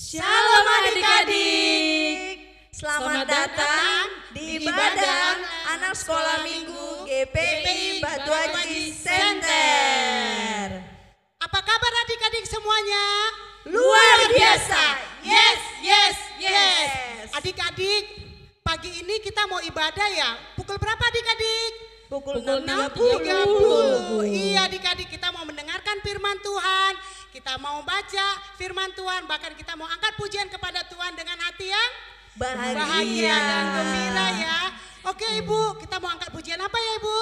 Shalom adik-adik. Selamat datang di ibadah anak sekolah minggu GPI Batu Aji Center. Apa kabar adik-adik semuanya? Luar biasa. Yes. Adik-adik, pagi ini kita mau ibadah ya. Pukul berapa adik-adik? Pukul 6.30. Iya adik-adik, kita mau mendengarkan firman Tuhan. Kita mau baca firman Tuhan, bahkan kita mau angkat pujian kepada Tuhan dengan hati yang bahagia dan gembira ya. Oke Ibu, kita mau angkat pujian apa ya Ibu?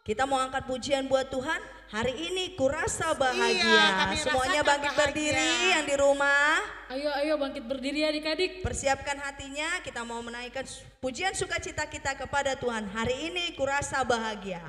Kita mau angkat pujian buat Tuhan. Hari ini kurasa bahagia. Iya, kami semuanya rasakan bangkit bahagia. berdiri yang di rumah. Ayo bangkit berdiri adik-adik. Persiapkan hatinya, kita mau menaikkan pujian sukacita kita kepada Tuhan. Hari ini kurasa bahagia.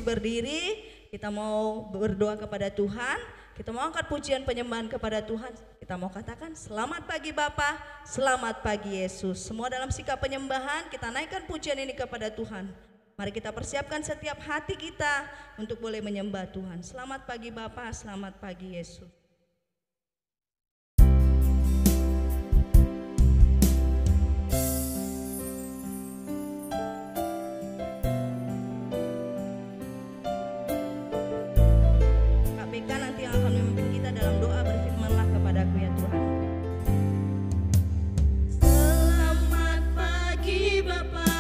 Berdiri, kita mau berdoa kepada Tuhan, kita mau angkat pujian penyembahan kepada Tuhan, kita mau katakan selamat pagi Bapa, selamat pagi Yesus. Semua dalam sikap penyembahan kita naikkan pujian ini kepada Tuhan. Mari kita persiapkan setiap hati kita untuk boleh menyembah Tuhan. Selamat pagi Bapa, selamat pagi Yesus. Nanti yang akan memimpin kita dalam doa, berfirmanlah kepadaku ya Tuhan. Selamat pagi Bapa,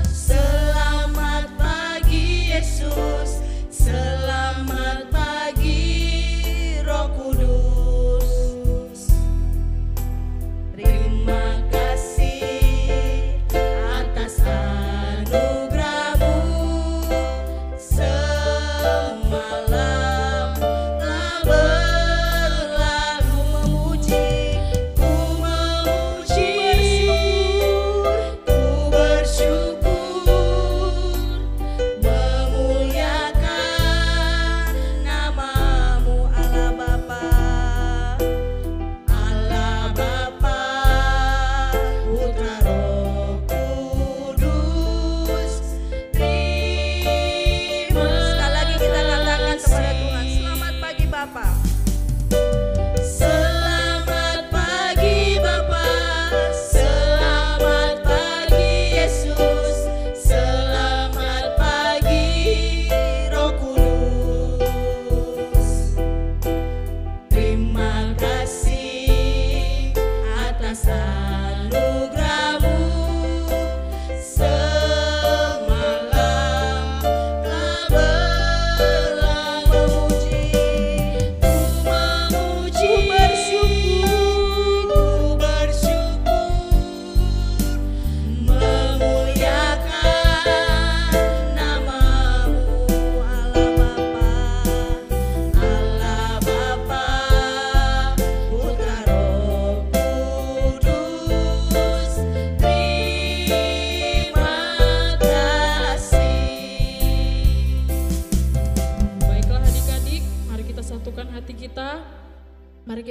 selamat pagi Yesus, selamat pagi Roh Kudus.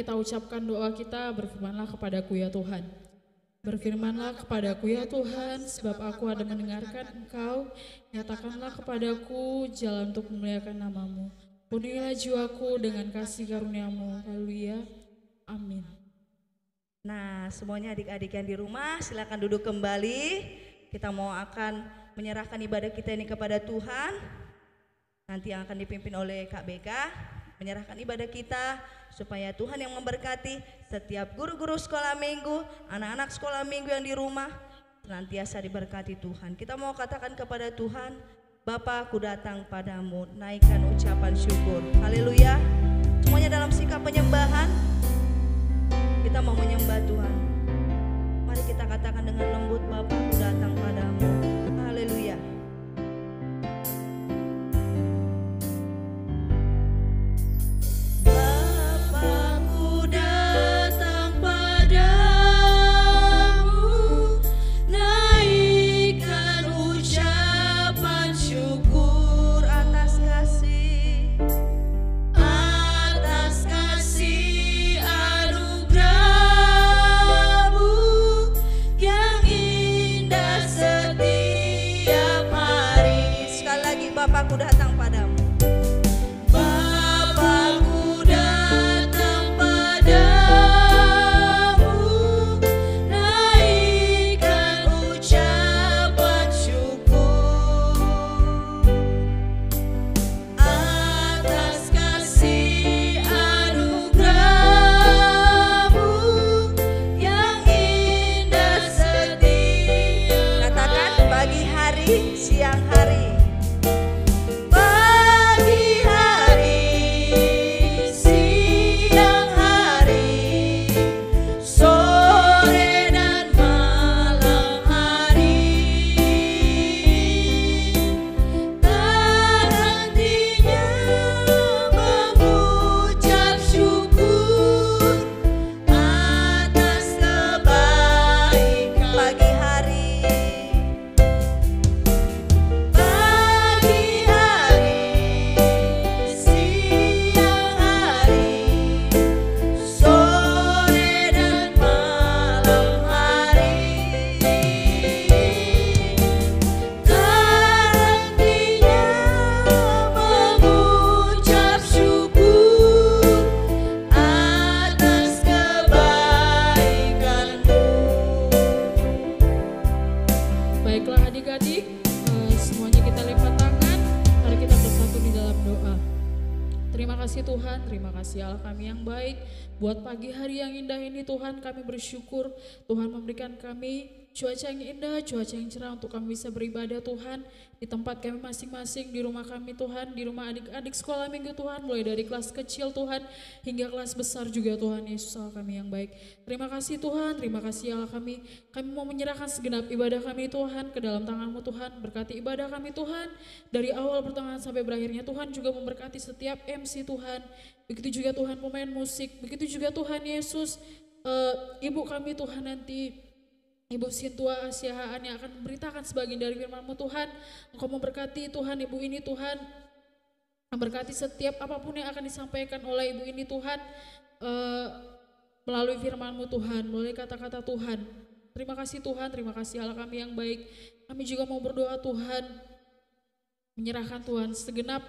kita ucapkan doa kita, berfirmanlah kepadaku ya Tuhan. Berfirmanlah kepadaku ya Tuhan, sebab aku ada mendengarkan Engkau. Nyatakanlah kepadaku jalan untuk memuliakan nama-Mu. Penuhilah jiwaku dengan kasih karunia-Mu. Haleluya. Amin. Nah, semuanya adik-adik yang di rumah silakan duduk kembali. Kita mau akan menyerahkan ibadah kita ini kepada Tuhan. Nanti yang akan dipimpin oleh Kak Beka, menyerahkan ibadah kita supaya Tuhan yang memberkati setiap guru-guru sekolah minggu, anak-anak sekolah minggu yang di rumah senantiasa diberkati Tuhan. Kita mau katakan kepada Tuhan, Bapa, aku datang padamu, naikkan ucapan syukur. Haleluya. Semuanya dalam sikap penyembahan. Kita mau menyembah Tuhan. Mari kita katakan dengan lembut, Bapa, aku datang padamu. Haleluya. Bapa, datang padamu, naikkan ucapan syukur atas kasih anugerah-Mu yang indah setiap hari. Sekali lagi, Bapa, aku datang padamu. Bapakku datang padamu, naikkan ucapan syukur atas kasih anugerah-Mu yang indah setiap. Katakan pagi hari, siang hari. Pagi hari, siang hari, sore dan malam hari, tak hentinya mengucap syukur atas kebaikan. Pagi hari, Pagi hari, siang hari, sore dan malam hari, tak hentinya mengucap syukur atas kebaikan-Mu. Baiklah adik-adik, semuanya kita lipat tangan, mari kita bersatu di dalam doa. Terima kasih Tuhan, terima kasih Allah kami yang baik. Buat pagi hari yang indah ini Tuhan, kami bersyukur Tuhan memberikan kami cuaca yang indah, cuaca yang cerah untuk kami bisa beribadah Tuhan. Di tempat kami masing-masing, di rumah kami Tuhan, di rumah adik-adik sekolah minggu Tuhan, mulai dari kelas kecil Tuhan, hingga kelas besar juga Tuhan Yesus Allah kami yang baik. Terima kasih Tuhan, terima kasih Allah kami. Kami mau menyerahkan segenap ibadah kami Tuhan ke dalam tangan-Mu Tuhan. Berkati ibadah kami Tuhan, dari awal pertengahan sampai berakhirnya Tuhan, juga memberkati setiap MC Tuhan. Begitu juga Tuhan pemain musik, begitu juga Tuhan Yesus, ibu kami Tuhan nanti, Ibu Sintua Asiahaan yang akan memberitakan sebagian dari firman-Mu Tuhan. Engkau memberkati Tuhan ibu ini Tuhan, memberkati setiap apapun yang akan disampaikan oleh ibu ini Tuhan, melalui firman-Mu Tuhan, melalui kata-kata Tuhan. Terima kasih Tuhan, terima kasih Allah kami yang baik. Kami juga mau berdoa Tuhan, menyerahkan Tuhan segenap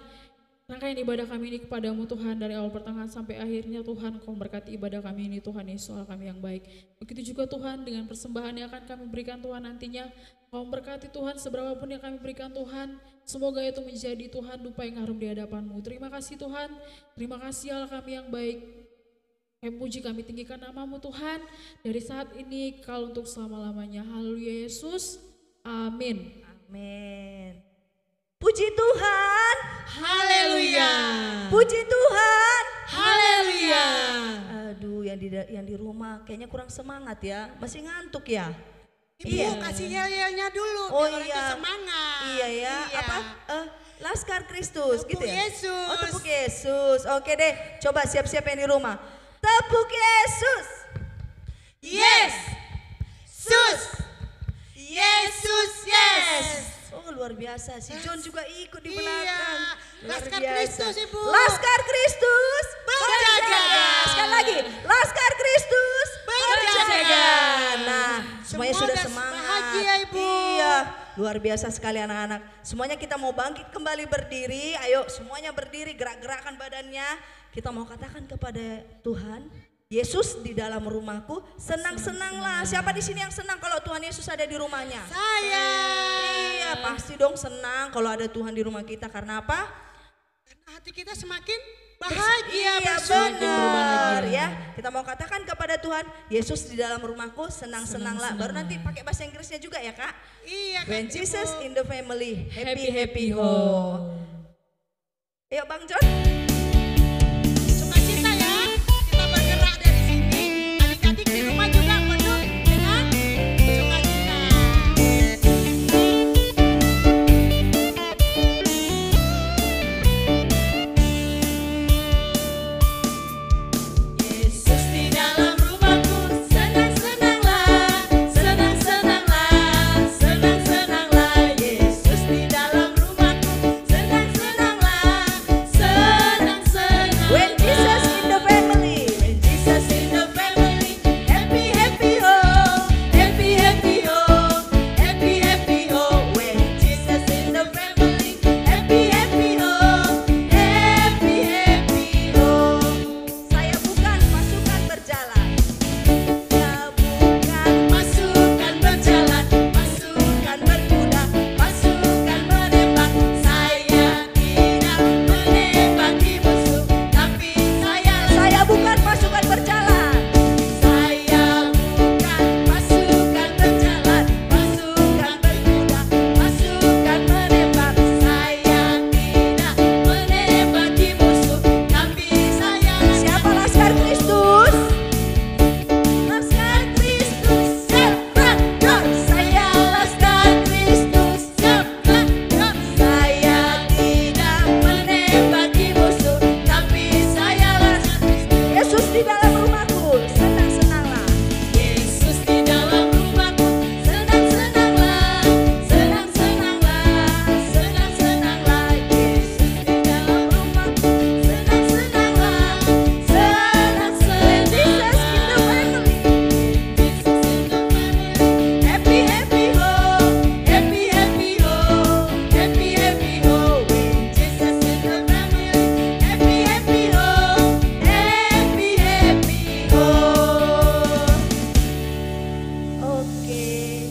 rangkaian ibadah kami ini kepadamu Tuhan, dari awal pertengahan sampai akhirnya Tuhan. Kau memberkati ibadah kami ini Tuhan Yesus Allah kami yang baik. Begitu juga Tuhan dengan persembahan yang akan kami berikan Tuhan nantinya. Kau memberkati Tuhan seberapapun yang kami berikan Tuhan. Semoga itu menjadi Tuhan dupa yang harum di hadapan-Mu. Terima kasih Tuhan, terima kasih Allah kami yang baik. Kami puji, kami tinggikan nama-Mu Tuhan, dari saat ini kalau untuk selama-lamanya. Haleluya Yesus, amin. Amin. Puji Tuhan. Haleluya. Puji Tuhan. Haleluya. Aduh, yang di rumah kayaknya kurang semangat ya. Masih ngantuk ya? Ibu kasih yel-yelnya dulu biar orang itu semangat. Iya ya. Apa? Laskar Kristus Tepuk gitu ya? Yesus. Oh, tepuk Yesus. Oke deh, coba siap-siap yang di rumah. Tepuk Yesus. Yes. Sus. Yesus, yes. Oh, luar biasa. Si John juga ikut di Iya. belakang. Luar Laskar biasa. Kristus, Ibu. Laskar Kristus Berjaga. Sekali lagi, Laskar Kristus Berjaga. Nah, semuanya sudah Semoga semangat. bahagia, Ibu. Iya, luar biasa sekali anak-anak. Semuanya kita mau bangkit kembali berdiri. Ayo semuanya berdiri, gerak-gerakkan badannya. Kita mau katakan kepada Tuhan, Yesus di dalam rumahku, senang-senanglah. Siapa di sini yang senang kalau Tuhan Yesus ada di rumahnya? Saya. Iya, pasti dong senang kalau ada Tuhan di rumah kita. Karena apa? Karena hati kita semakin bahagia, Iya bersyukur. benar ya. Kita mau katakan kepada Tuhan, Yesus di dalam rumahku, senang-senanglah. Baru nanti pakai bahasa Inggrisnya juga ya Kak. Iya kan, When Ibu. Jesus in the family, happy happy ho. home. Ayo Bang John. Sukacita ya, kita bergerak dari sini. Adik-adik di rumah juga penuh dengan sukacita. Yesus di dalam rumahku, senang-senanglah, senang-senanglah, senang-senanglah. Yesus di dalam rumahku, senang-senanglah, senang-senanglah. When Jesus in the family. When Jesus in the family, happy happy ho, happy happy ho, happy happy ho. When Jesus in the family, happy happy ho, happy happy ho. Saya bukan pasukan berjalan. Saya bukan Pasukan berjalan, pasukan berkuda, pasukan menembak. Saya tidak menembaki musuh, tapi saya bukan pasukan berjalan. saya bukan pasukan berjalan, pasukan berkuda, pasukan menembak. Saya tidak menembaki musuh, tapi saya Siapa Laskar Kristus? Laskar Kristus Sepradon. Saya Laskar Kristus Sepradon. Saya tidak menembaki musuh, tapi saya Laskar Kristus. Yesus di dalam rumahku, senang-senanglah. Yesus di dalam rumahku, senang-senanglah, senang-senanglah, senang-senanglah. Yesus di dalam rumahku, senang-senanglah, senang-senanglah. Jesus in the family. Happy happy ho, happy happy ho, happy happy ho. When Jesus in the family, happy happy ho, happy happy ho. Oke.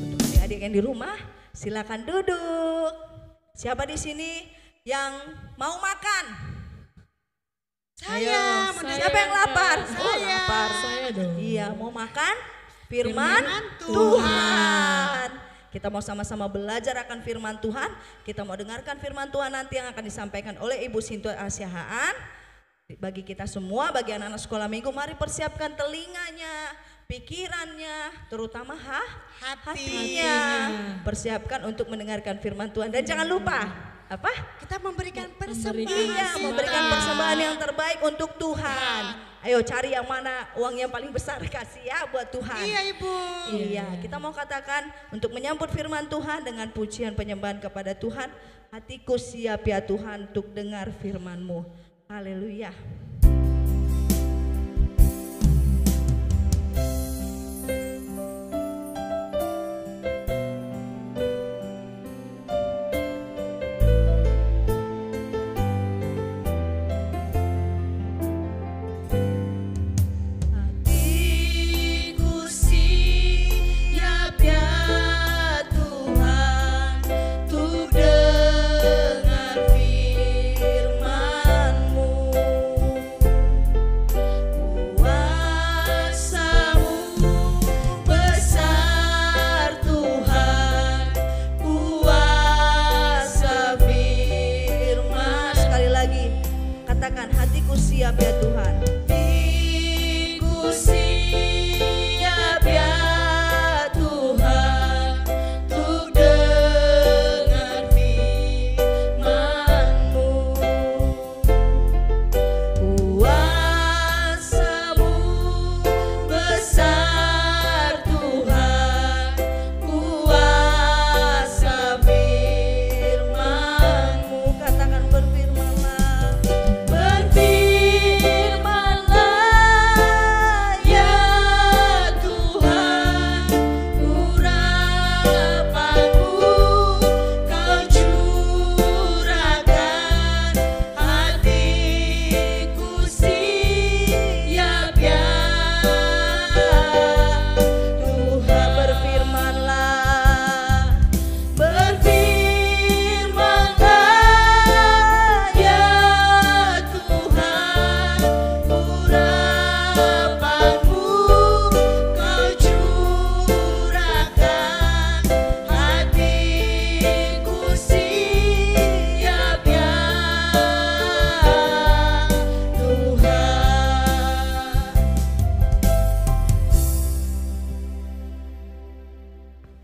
Untuk adik-adik yang di rumah, silakan duduk. Siapa di sini yang mau makan? Saya, Ayo. mendengar- Siapa yang lapar? Oh, Saya. lapar. Saya dong. Iya, mau makan firman Firman Tuhan. Kita mau sama-sama belajar akan firman Tuhan. Kita mau dengarkan firman Tuhan nanti yang akan disampaikan oleh Ibu Sinto Asyahaan. Bagi kita semua, bagi anak-anak sekolah minggu, mari persiapkan telinganya, pikirannya, terutama hatinya. Persiapkan untuk mendengarkan firman Tuhan. Dan jangan lupa, apa? Kita memberikan persembahan. Iya, memberikan persembahan yang terbaik untuk Tuhan. Ayo cari yang mana uang yang paling besar, kasih ya buat Tuhan. Iya, Ibu. Iya, kita mau katakan untuk menyambut firman Tuhan dengan pujian penyembahan kepada Tuhan. Hatiku siap ya Tuhan untuk dengar firman-Mu. Haleluya. Hatiku siap ya Tuhan, untuk dengar firman-Mu.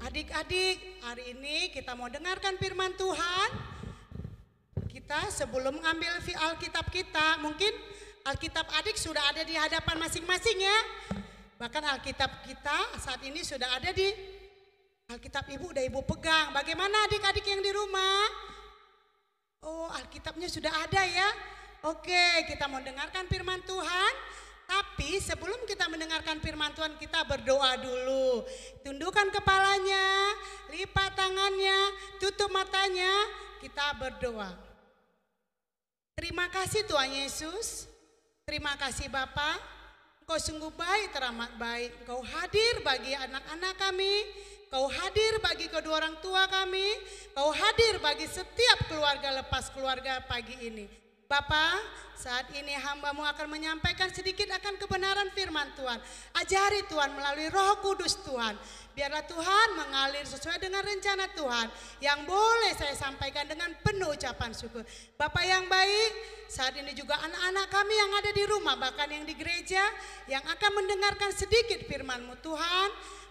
Adik-adik, hari ini kita mau dengarkan firman Tuhan. Kita sebelum mengambil Alkitab kita, mungkin Alkitab adik sudah ada di hadapan masing-masing ya. Bahkan Alkitab kita saat ini sudah ada di Alkitab ibu, udah ibu pegang. Bagaimana adik-adik yang di rumah? Oh, Alkitabnya sudah ada ya. Oke, kita mau dengarkan firman Tuhan. Tapi sebelum kita mendengarkan firman Tuhan, kita berdoa dulu. Tundukkan kepalanya, lipat tangannya, tutup matanya, kita berdoa. Terima kasih Tuhan Yesus. Terima kasih Bapa. Engkau sungguh baik, teramat baik. Engkau hadir bagi anak-anak kami. Kau hadir bagi kedua orang tua kami. Kau hadir bagi setiap keluarga lepas keluarga pagi ini. Bapa, saat ini hamba-Mu akan menyampaikan sedikit akan kebenaran firman Tuhan. Ajari Tuhan melalui Roh Kudus Tuhan. Biarlah Tuhan mengalir sesuai dengan rencana Tuhan. Yang boleh saya sampaikan dengan penuh ucapan syukur. Bapak yang baik, saat ini juga anak-anak kami yang ada di rumah, bahkan yang di gereja, yang akan mendengarkan sedikit firman-Mu Tuhan.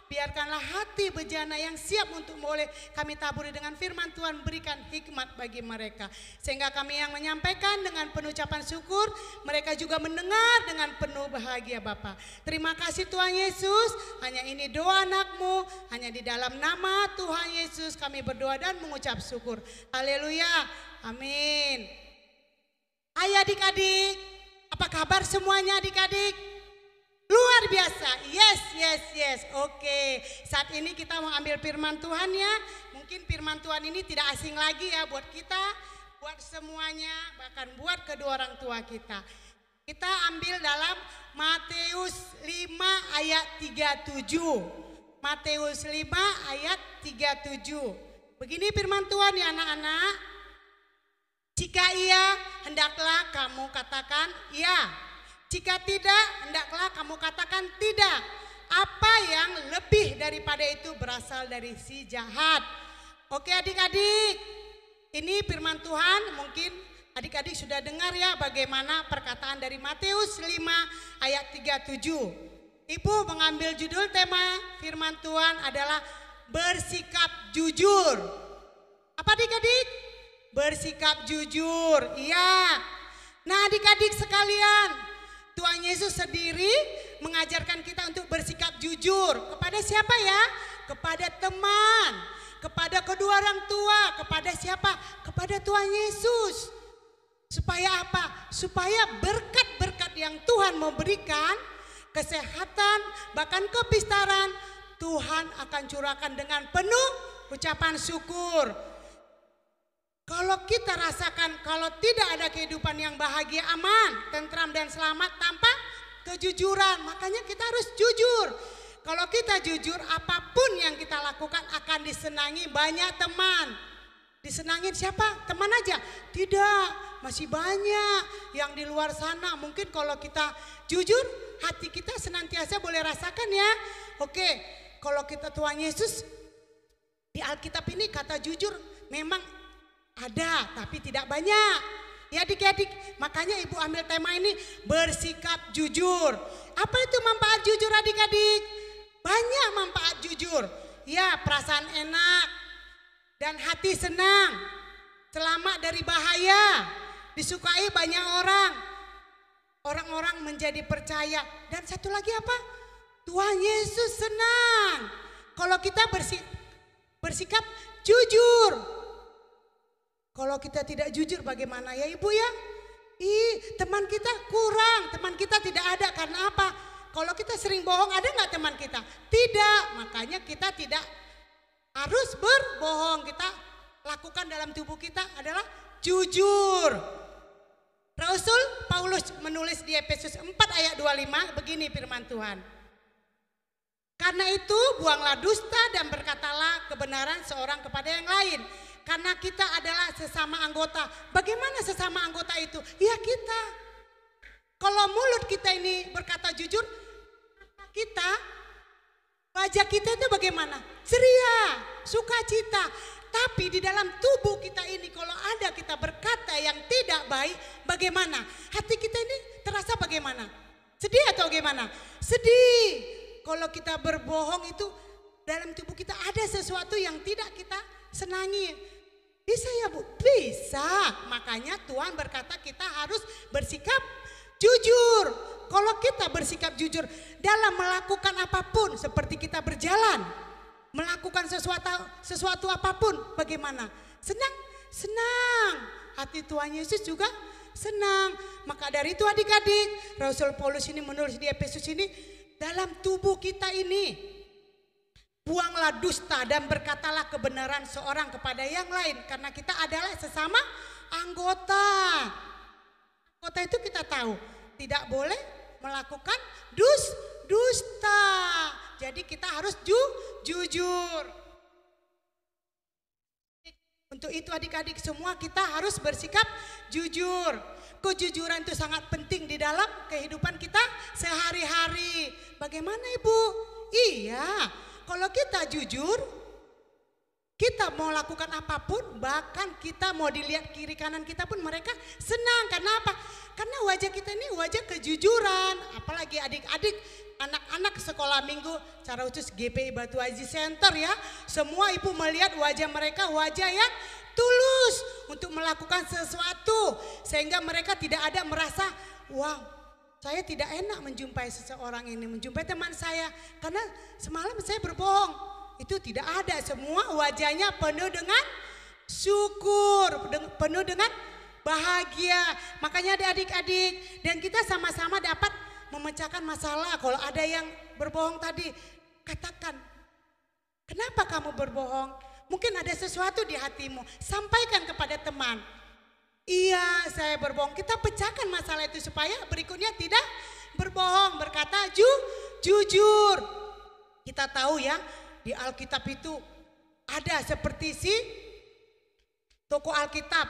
Biarkanlah hati bejana yang siap untuk boleh kami taburi dengan firman Tuhan, berikan hikmat bagi mereka. Sehingga kami yang menyampaikan dengan penuh ucapan syukur, mereka juga mendengar dengan penuh bahagia Bapa. Terima kasih Tuhan Yesus, hanya ini doa anak-Mu, hanya di dalam nama Tuhan Yesus kami berdoa dan mengucap syukur. Haleluya, amin. Hai adik-adik, apa kabar semuanya adik-adik? Luar biasa, yes. Oke, saat ini kita mau ambil firman Tuhan ya. Mungkin firman Tuhan ini tidak asing lagi ya buat kita, buat semuanya, bahkan buat kedua orang tua kita. Kita ambil dalam Matius 5 ayat 37. Matius 5 ayat 37. Begini firman Tuhan ya anak-anak. Jika iya, hendaklah kamu katakan iya. Jika tidak, hendaklah kamu katakan tidak. Apa yang lebih daripada itu berasal dari si jahat. Oke adik-adik, ini firman Tuhan. Mungkin adik-adik sudah dengar ya bagaimana perkataan dari Matius 5 ayat 37. Ibu mengambil judul tema firman Tuhan adalah bersikap jujur. Apa adik-adik? Bersikap jujur, iya. Nah adik-adik sekalian, Tuhan Yesus sendiri mengajarkan kita untuk bersikap jujur. Kepada siapa ya? Kepada teman, kepada kedua orang tua, kepada siapa? Kepada Tuhan Yesus. Supaya apa? Supaya berkat-berkat yang Tuhan memberikan, kesehatan, bahkan kepistaran, Tuhan akan curahkan dengan penuh ucapan syukur. Kalau kita rasakan kalau tidak ada kehidupan yang bahagia, aman, tentram dan selamat tanpa kejujuran, makanya kita harus jujur. Kalau kita jujur, apapun yang kita lakukan akan disenangi banyak teman. Disenangin siapa? Teman aja? Tidak, masih banyak yang di luar sana. Mungkin kalau kita jujur, hati kita senantiasa boleh rasakan ya. Oke, kalau kita Tuhan Yesus, di Alkitab ini kata jujur memang ada, tapi tidak banyak. Ya adik-adik, makanya ibu ambil tema ini bersikap jujur. Apa itu manfaat jujur adik-adik? Banyak manfaat jujur. Ya, perasaan enak dan hati senang, selamat dari bahaya, disukai banyak orang. Orang-orang menjadi percaya. Dan satu lagi apa? Tuhan Yesus senang kalau kita bersikap jujur. Kalau kita tidak jujur bagaimana ya ibu ya? Teman kita kurang, teman kita tidak ada karena apa? Kalau kita sering bohong, ada nggak teman kita? Tidak, makanya kita tidak harus berbohong. Kita lakukan dalam tubuh kita adalah jujur. Rasul Paulus menulis di Efesus 4 ayat 25 begini firman Tuhan. Karena itu buanglah dusta dan berkatalah kebenaran seorang kepada yang lain. Karena kita adalah sesama anggota. Bagaimana sesama anggota itu? Ya kita. Kalau mulut kita ini berkata jujur, kita, wajah kita itu bagaimana? Ceria, sukacita. Tapi di dalam tubuh kita ini kalau ada kita berkata yang tidak baik, bagaimana? Hati kita ini terasa bagaimana? Sedih atau bagaimana? Sedih. Kalau kita berbohong itu dalam tubuh kita ada sesuatu yang tidak kita senangi. Bisa ya Bu? Bisa. Makanya Tuhan berkata kita harus bersikap jujur. Kalau kita bersikap jujur dalam melakukan apapun, seperti kita berjalan, melakukan sesuatu apapun, bagaimana? Senang? Senang. Hati Tuhan Yesus juga senang. Maka dari itu adik-adik, Rasul Paulus ini menulis di Efesus ini, dalam tubuh kita ini, buanglah dusta dan berkatalah kebenaran seorang kepada yang lain. Karena kita adalah sesama anggota. Anggota itu kita tahu, tidak boleh melakukan dusta. Jadi kita harus jujur. Untuk itu adik-adik semua kita harus bersikap jujur. Kejujuran itu sangat penting di dalam kehidupan kita sehari-hari. Bagaimana Ibu? Iya, kalau kita jujur, kita mau lakukan apapun, bahkan kita mau dilihat kiri kanan kita pun mereka senang. Karena apa? Karena wajah kita ini wajah kejujuran. Apalagi adik-adik, anak-anak sekolah minggu, secara khusus GPI Batu Aziz Center ya. Semua ibu melihat wajah mereka wajah yang tulus untuk melakukan sesuatu. Sehingga mereka tidak ada merasa, wow, saya tidak enak menjumpai seseorang ini, menjumpai teman saya. Karena semalam saya berbohong. Itu tidak ada, semua wajahnya penuh dengan syukur, penuh dengan bahagia. Makanya ada adik-adik, dan kita sama-sama dapat memecahkan masalah. Kalau ada yang berbohong tadi, katakan, kenapa kamu berbohong? Mungkin ada sesuatu di hatimu, sampaikan kepada teman. Iya, saya berbohong. Kita pecahkan masalah itu supaya berikutnya tidak berbohong, berkata jujur. Kita tahu ya, di Alkitab itu ada seperti si tokoh Alkitab,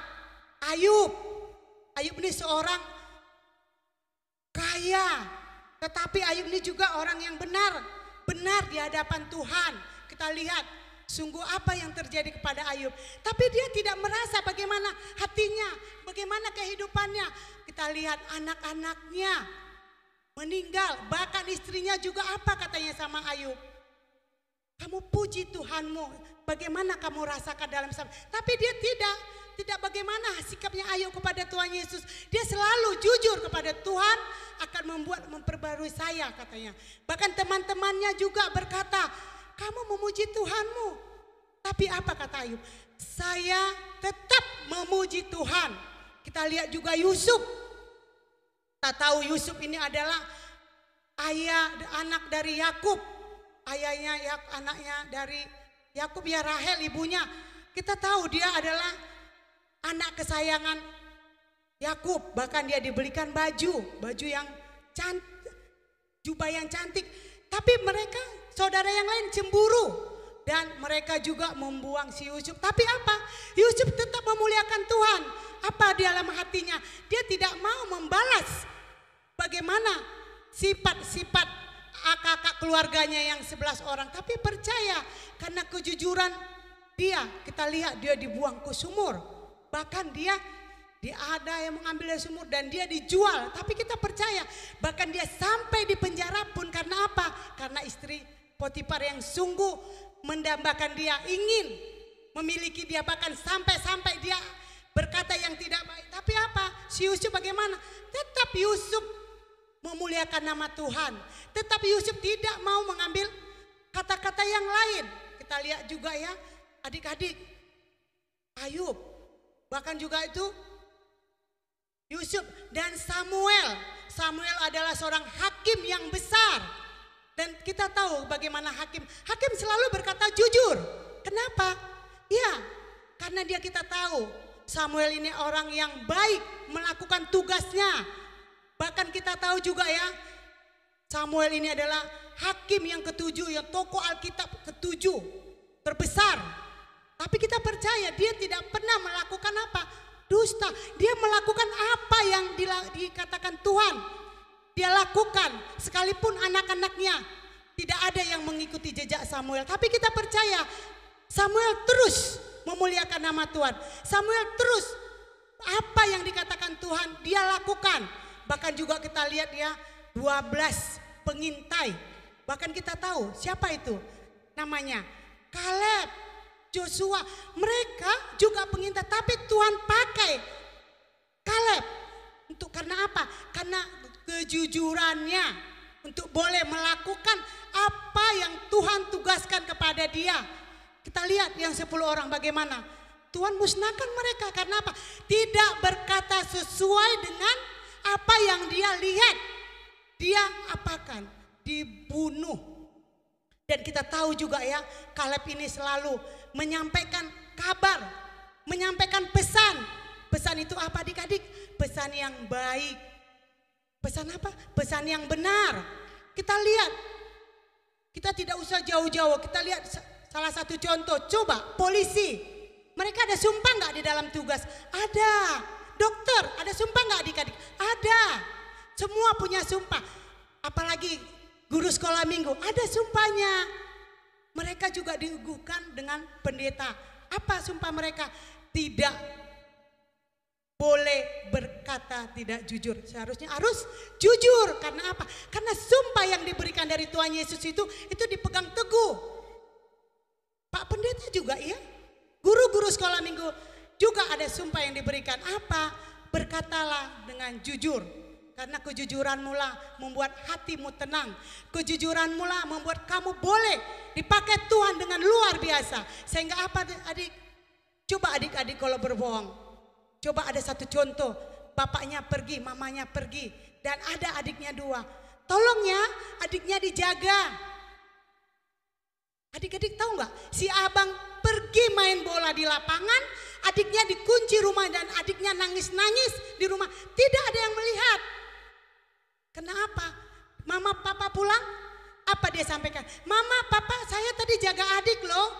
Ayub. Ayub ini seorang kaya, tetapi Ayub ini juga orang yang benar di hadapan Tuhan. Kita lihat sungguh apa yang terjadi kepada Ayub. Tapi dia tidak merasa bagaimana hatinya, bagaimana kehidupannya. Kita lihat anak-anaknya meninggal, bahkan istrinya juga apa katanya sama Ayub. Kamu puji Tuhanmu, bagaimana kamu rasakan dalam sama. Tapi dia tidak bagaimana sikapnya Ayub kepada Tuhan Yesus. Dia selalu jujur kepada Tuhan, akan memperbarui saya katanya. Bahkan teman-temannya juga berkata, kamu memuji Tuhanmu. Tapi apa kata Ayub? Saya tetap memuji Tuhan. Kita lihat juga Yusuf. Kita tahu Yusuf ini adalah anak dari Yakub. Ayahnya, anaknya dari Yakub ya Rahel ibunya. Kita tahu dia adalah anak kesayangan Yakub. Bahkan dia dibelikan baju yang cantik, jubah yang cantik. Tapi mereka saudara yang lain cemburu dan mereka juga membuang si Yusuf. Tapi apa? Yusuf tetap memuliakan Tuhan. Apa di dalam hatinya? Dia tidak mau membalas bagaimana sifat-sifat kakak keluarganya yang 11 orang. Tapi percaya karena kejujuran dia, kita lihat dia dibuang ke sumur. Bahkan dia ada yang mengambil dari sumur dan dia dijual. Tapi kita percaya bahkan dia sampai di penjara pun karena apa? Karena istri Potifar yang sungguh mendambakan dia, ingin memiliki dia, bahkan sampai dia berkata yang tidak baik. Tapi apa? Si Yusuf bagaimana? Tetap Yusuf memuliakan nama Tuhan. Tetap Yusuf tidak mau mengambil kata-kata yang lain. Kita lihat juga ya adik-adik, Ayub, bahkan juga itu Yusuf dan Samuel. Samuel adalah seorang hakim yang besar. Dan kita tahu bagaimana hakim selalu berkata jujur. Kenapa? Ya, karena kita tahu Samuel ini orang yang baik melakukan tugasnya. Bahkan kita tahu juga ya, Samuel ini adalah hakim yang ketujuh, yang tokoh Alkitab ketujuh terbesar. Tapi kita percaya dia tidak pernah melakukan apa? Dusta. Dia melakukan apa yang dikatakan Tuhan. Dia lakukan, sekalipun anak-anaknya tidak ada yang mengikuti jejak Samuel. Tapi kita percaya Samuel terus memuliakan nama Tuhan. Samuel terus apa yang dikatakan Tuhan dia lakukan. Bahkan juga kita lihat ya 12 pengintai. Bahkan kita tahu siapa itu. namanya Kaleb, Joshua. Mereka juga pengintai, tapi Tuhan pakai Kaleb. Untuk karena apa? Karena kejujurannya untuk boleh melakukan apa yang Tuhan tugaskan kepada dia. Kita lihat yang 10 orang bagaimana. Tuhan musnahkan mereka karena apa? Tidak berkata sesuai dengan apa yang dia lihat. Dia apakan? Dibunuh. Dan kita tahu juga ya, Kaleb ini selalu menyampaikan kabar, menyampaikan pesan. Pesan itu apa adik-adik? Pesan yang baik. Pesan apa? Pesan yang benar. Kita lihat, kita tidak usah jauh-jauh, kita lihat salah satu contoh, coba polisi. Mereka ada sumpah nggak di dalam tugas? Ada. Dokter, ada sumpah nggak adik-adik? Ada. Semua punya sumpah. Apalagi guru sekolah minggu, ada sumpahnya. Mereka juga diuguhkan dengan pendeta. Apa sumpah mereka? Tidak boleh berkata tidak jujur. Seharusnya harus jujur. Karena apa? Karena sumpah yang diberikan dari Tuhan Yesus itu dipegang teguh. Pak pendeta juga ya. Guru-guru sekolah minggu juga ada sumpah yang diberikan. Apa? Berkatalah dengan jujur. Karena kejujuranmu lah membuat hatimu tenang. Kejujuranmu lah membuat kamu boleh dipakai Tuhan dengan luar biasa. Sehingga apa adik? Coba adik-adik kalau berbohong. Coba ada satu contoh. Bapaknya pergi, mamanya pergi. Dan ada adiknya 2. Tolong ya adiknya dijaga. Adik-adik tahu nggak? Si abang pergi main bola di lapangan. Adiknya dikunci rumah dan adiknya nangis-nangis di rumah. Tidak ada yang melihat. Kenapa? Mama papa pulang, apa dia sampaikan? Mama papa saya tadi jaga adik loh.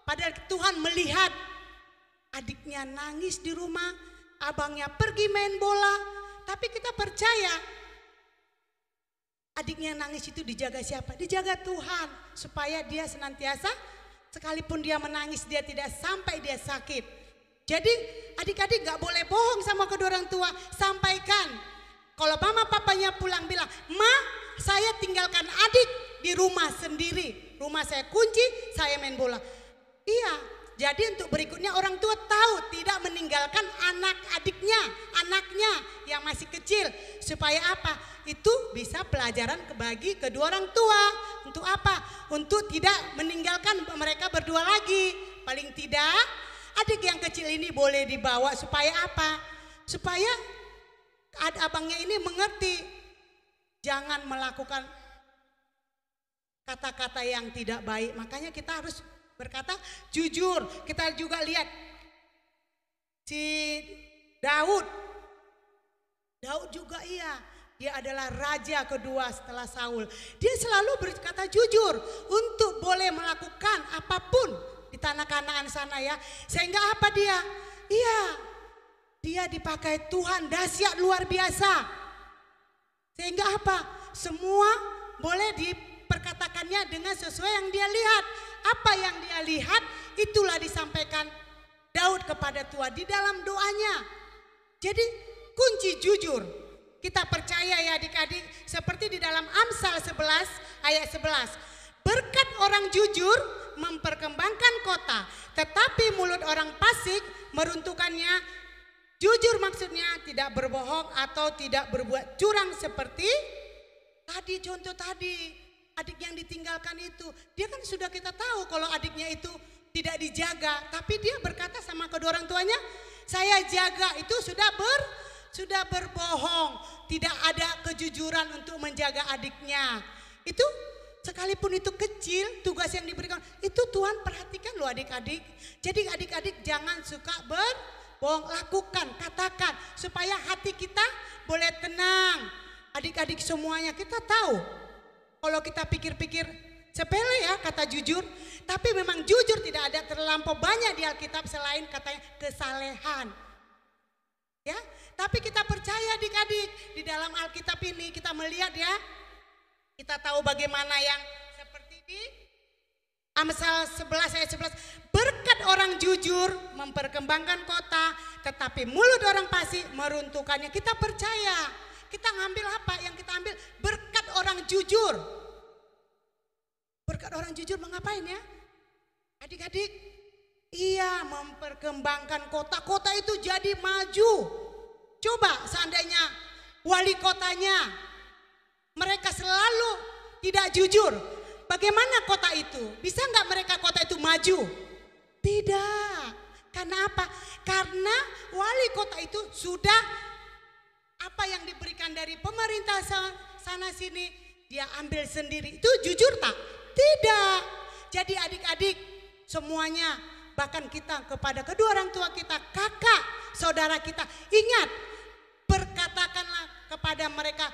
Padahal Tuhan melihat adiknya nangis di rumah, abangnya pergi main bola. Tapi kita percaya adiknya nangis itu dijaga siapa? Dijaga Tuhan. Supaya dia senantiasa sekalipun dia menangis dia tidak sampai dia sakit. Jadi adik-adik gak boleh bohong sama kedua orang tua. Sampaikan. Kalau mama papanya pulang bilang, Ma saya tinggalkan adik di rumah sendiri. Rumah saya kunci, saya main bola. Iya, jadi untuk berikutnya orang tua tahu tidak meninggalkan anaknya yang masih kecil. Supaya apa? Itu bisa pelajaran bagi kedua orang tua. Untuk apa? Untuk tidak meninggalkan mereka berdua lagi. Paling tidak adik yang kecil ini boleh dibawa supaya apa? Supaya abangnya ini mengerti. Jangan melakukan kata-kata yang tidak baik. Makanya kita harus berkata jujur. Kita juga lihat si Daud juga iya. Dia adalah raja kedua setelah Saul. Dia selalu berkata jujur untuk boleh melakukan apapun di tanah Kanaan sana ya. Sehingga apa dia? Iya, dia dipakai Tuhan dahsyat luar biasa. Sehingga apa? Semua boleh diperkatakannya dengan sesuai yang dia lihat. Apa yang dia lihat itulah disampaikan Daud kepada Tuhan di dalam doanya. Jadi kunci jujur. Kita percaya ya adik-adik seperti di dalam Amsal 11 ayat 11. Berkat orang jujur memperkembangkan kota, tetapi mulut orang fasik meruntuhkannya. Jujur maksudnya tidak berbohong atau tidak berbuat curang seperti tadi contoh tadi. Adik yang ditinggalkan itu, dia kan sudah kita tahu kalau adiknya itu tidak dijaga. Tapi dia berkata sama kedua orang tuanya, saya jaga. Itu sudah berbohong. Tidak ada kejujuran untuk menjaga adiknya. Itu sekalipun itu kecil tugas yang diberikan, itu Tuhan perhatikan loh adik-adik. Jadi adik-adik jangan suka berbohong, lakukan, katakan supaya hati kita boleh tenang. Adik-adik semuanya kita tahu kalau kita pikir-pikir sepele ya kata jujur, tapi memang jujur tidak ada terlampau banyak di Alkitab selain katanya kesalehan. Ya, tapi kita percaya adik-adik di dalam Alkitab ini kita melihat ya, kita tahu bagaimana yang seperti di Amsal 11 ayat 11. Berkat orang jujur memperkembangkan kota, tetapi mulut orang fasik meruntuhkannya. Kita percaya. Kita ngambil apa? Yang kita ambil berkat orang jujur. Berkat orang jujur mengapain ya? Adik-adik, iya memperkembangkan kota-kota itu jadi maju. Coba seandainya wali kotanya mereka selalu tidak jujur, bagaimana kota itu? Bisa nggak mereka kota itu maju? Tidak. Karena apa? Karena wali kota itu sudah apa yang diberikan dari pemerintah sana sini dia ambil sendiri. Itu jujur tak? Tidak. Jadi adik-adik semuanya, bahkan kita kepada kedua orang tua kita, kakak, saudara kita, ingat, berkatakanlah kepada mereka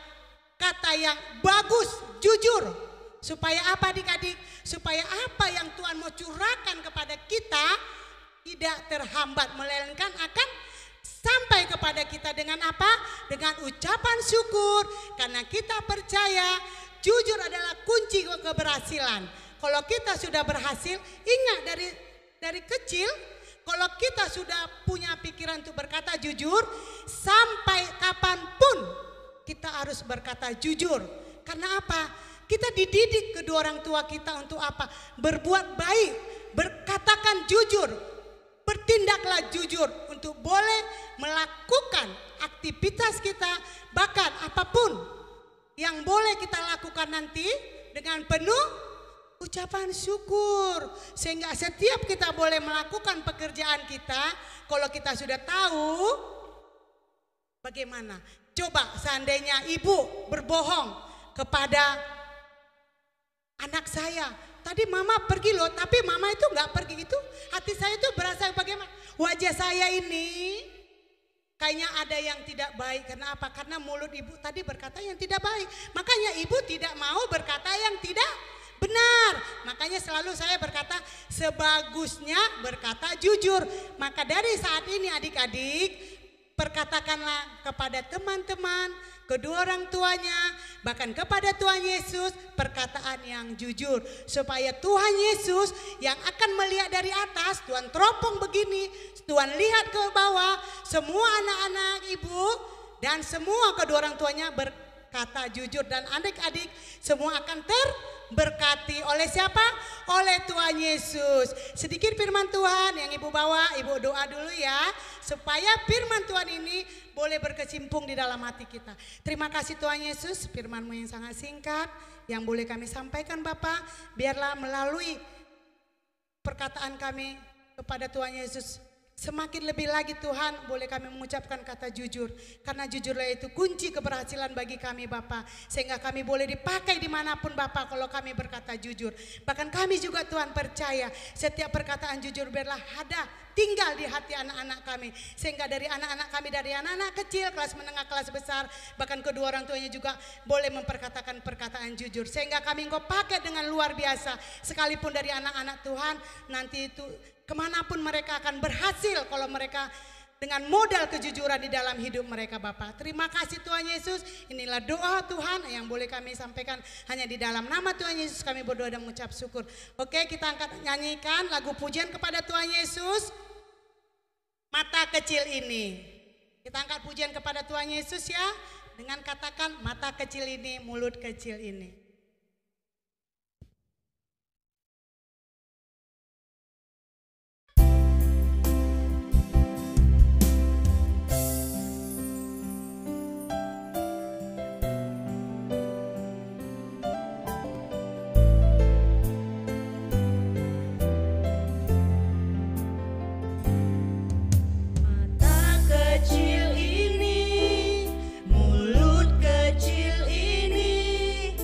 kata yang bagus, jujur. Supaya apa adik-adik? Supaya apa yang Tuhan mau curahkan kepada kita tidak terhambat, melainkan akan sampai kepada kita dengan apa? Dengan ucapan syukur. Karena kita percaya jujur adalah kunci keberhasilan. Kalau kita sudah berhasil, ingat dari kecil, kalau kita sudah punya pikiran untuk berkata jujur, sampai kapanpun kita harus berkata jujur. Karena apa? Kita dididik kedua orang tua kita untuk apa? Berbuat baik, berkatakan jujur, bertindaklah jujur untuk boleh melakukan aktivitas kita, bahkan apapun yang boleh kita lakukan nanti dengan penuh ucapan syukur. Sehingga setiap kita boleh melakukan pekerjaan kita, kalau kita sudah tahu bagaimana. Coba seandainya ibu berbohong kepada anak saya, tadi mama pergi loh, tapi mama itu nggak pergi, itu hati saya itu berasa bagaimana? Wajah saya ini kayaknya ada yang tidak baik. Karena apa? Karena mulut ibu tadi berkata yang tidak baik. Makanya ibu tidak mau berkata yang tidak benar. Makanya selalu saya berkata sebagusnya berkata jujur. Maka dari saat ini adik-adik, perkatakanlah kepada teman-teman, kedua orang tuanya, bahkan kepada Tuhan Yesus perkataan yang jujur. Supaya Tuhan Yesus yang akan melihat dari atas, Tuhan teropong begini, Tuhan lihat ke bawah, semua anak-anak ibu dan semua kedua orang tuanya berkata jujur. Dan adik-adik semua akan terberkati oleh siapa? Oleh Tuhan Yesus. Sedikit firman Tuhan yang ibu bawa, ibu doa dulu ya, supaya firman Tuhan ini boleh berkecimpung di dalam hati kita. Terima kasih Tuhan Yesus, firman-Mu yang sangat singkat yang boleh kami sampaikan Bapa. Biarlah melalui perkataan kami kepada Tuhan Yesus, semakin lebih lagi Tuhan boleh kami mengucapkan kata jujur. Karena jujurlah itu kunci keberhasilan bagi kami Bapa. Sehingga kami boleh dipakai dimanapun Bapa kalau kami berkata jujur. Bahkan kami juga Tuhan percaya setiap perkataan jujur biarlah ada tinggal di hati anak-anak kami. Sehingga dari anak-anak kami, dari anak-anak kecil, kelas menengah, kelas besar, bahkan kedua orang tuanya juga boleh memperkatakan perkataan jujur. Sehingga kami Engkau pakai dengan luar biasa. Sekalipun dari anak-anak Tuhan nanti itu kemanapun mereka akan berhasil kalau mereka dengan modal kejujuran di dalam hidup mereka Bapak. Terima kasih Tuhan Yesus. Inilah doa Tuhan yang boleh kami sampaikan hanya di dalam nama Tuhan Yesus kami berdoa dan mengucap syukur. Oke, kita angkat nyanyikan lagu pujian kepada Tuhan Yesus. Mata kecil ini. Kita angkat pujian kepada Tuhan Yesus ya, dengan katakan mata kecil ini, mulut kecil ini. Kecil ini, mulut kecil ini,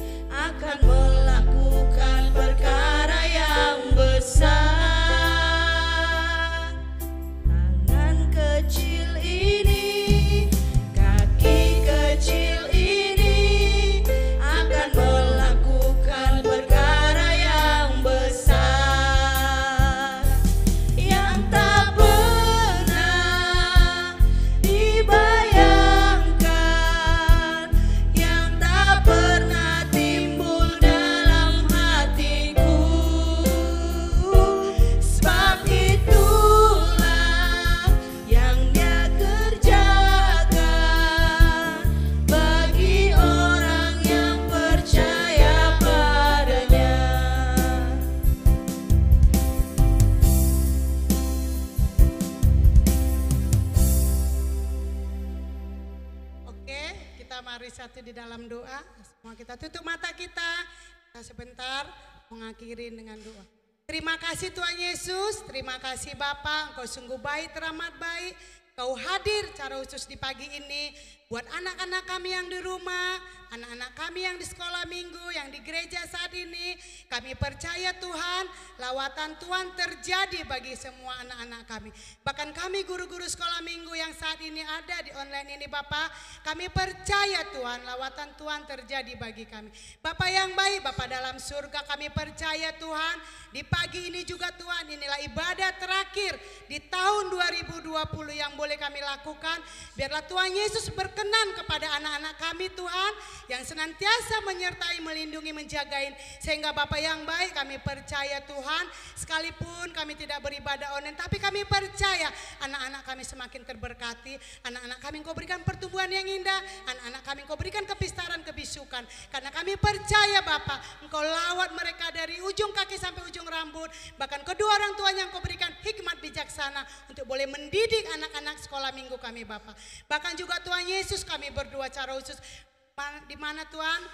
bersatu di dalam doa. Semua kita tutup mata kita sebentar mengakhiri dengan doa. Terima kasih Tuhan Yesus, terima kasih Bapa, Engkau sungguh baik, teramat baik. Kau hadir secara khusus di pagi ini buat anak-anak kami yang di rumah, anak-anak kami yang di sekolah minggu, yang di gereja saat ini. Kami percaya Tuhan, lawatan Tuhan terjadi bagi semua anak-anak kami. Bahkan kami guru-guru sekolah minggu yang saat ini ada di online ini Bapak, kami percaya Tuhan, lawatan Tuhan terjadi bagi kami. Bapak yang baik, Bapak dalam surga, kami percaya Tuhan, di pagi ini juga Tuhan, inilah ibadah terakhir di tahun 2020 yang boleh kami lakukan. Biarlah Tuhan Yesus berkenan kepada anak-anak kami Tuhan, yang senantiasa menyertai, melindungi, menjagain. Sehingga Bapak yang baik, kami percaya Tuhan, sekalipun kami tidak beribadah online, tapi kami percaya anak-anak kami semakin terberkati. Anak-anak kami Engkau berikan pertumbuhan yang indah, anak-anak kami Engkau berikan kepistaran, kebisukan. Karena kami percaya Bapak, Engkau lawat mereka dari ujung kaki sampai ujung rambut. Bahkan kedua orang tuanya Engkau berikan hikmat bijaksana untuk boleh mendidik anak-anak sekolah minggu kami Bapak. Bahkan juga Tuhan Yesus, kami berdoa secara khusus, di mana Tuhan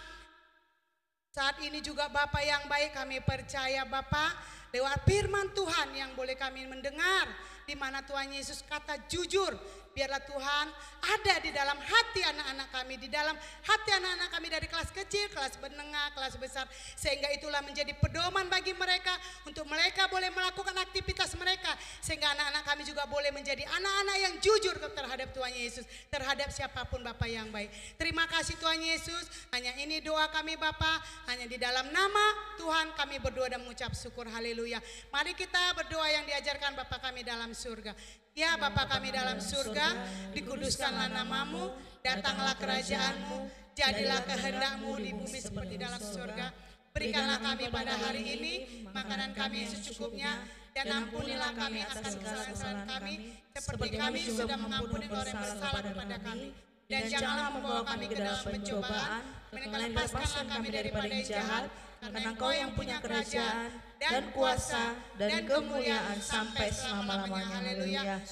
saat ini juga Bapak yang baik, kami percaya Bapak lewat firman Tuhan yang boleh kami mendengar, di mana Tuhan Yesus kata jujur. Biarlah Tuhan ada di dalam hati anak-anak kami, di dalam hati anak-anak kami dari kelas kecil, kelas menengah, kelas besar. Sehingga itulah menjadi pedoman bagi mereka, untuk mereka boleh melakukan aktivitas mereka. Sehingga anak-anak kami juga boleh menjadi anak-anak yang jujur terhadap Tuhan Yesus, terhadap siapapun Bapa yang baik. Terima kasih Tuhan Yesus, hanya ini doa kami Bapa, hanya di dalam nama Tuhan kami berdoa dan mengucap syukur, haleluya. Mari kita berdoa yang diajarkan Bapa kami dalam surga. Ya Bapa kami dalam surga, dikuduskanlah namamu, datanglah kerajaanmu, jadilah kehendak-Mu di bumi seperti dalam surga. Berikanlah kami pada hari ini makanan kami yang secukupnya, dan ampunilah kami atas kesalahan kami, seperti kami sudah mengampuni orang yang bersalah kepada kami. Dan janganlah membawa kami ke dalam pencobaan, melainkan lepaskanlah kami daripada yang jahat. Karena Engkau yang punya kerajaan dan kuasa dan kemuliaan sampai selama-lamanya. Haleluya.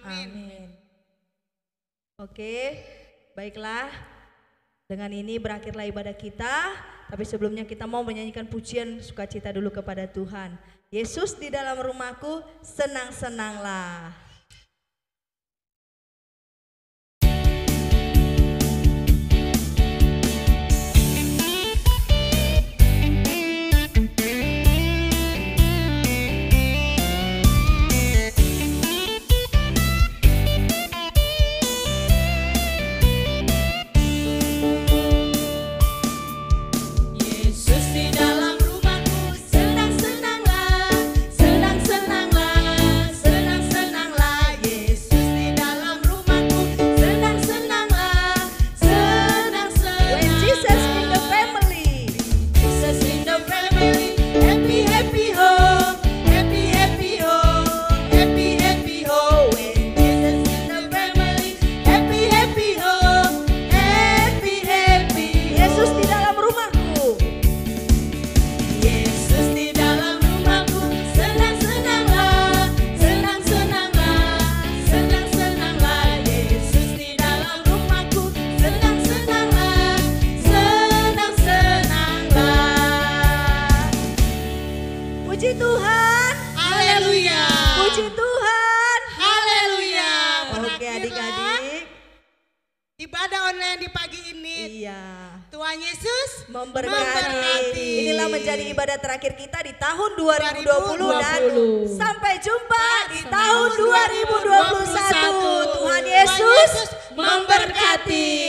Amin. Oke, baiklah. Dengan ini berakhirlah ibadah kita. Tapi sebelumnya kita mau menyanyikan pujian sukacita dulu kepada Tuhan. Yesus di dalam rumahku, senang-senanglah. Ibadah online di pagi ini. Iya. Tuhan Yesus memberkati. Inilah menjadi ibadah terakhir kita di tahun 2020 dan sampai jumpa di tahun 2021. Tuhan Yesus memberkati.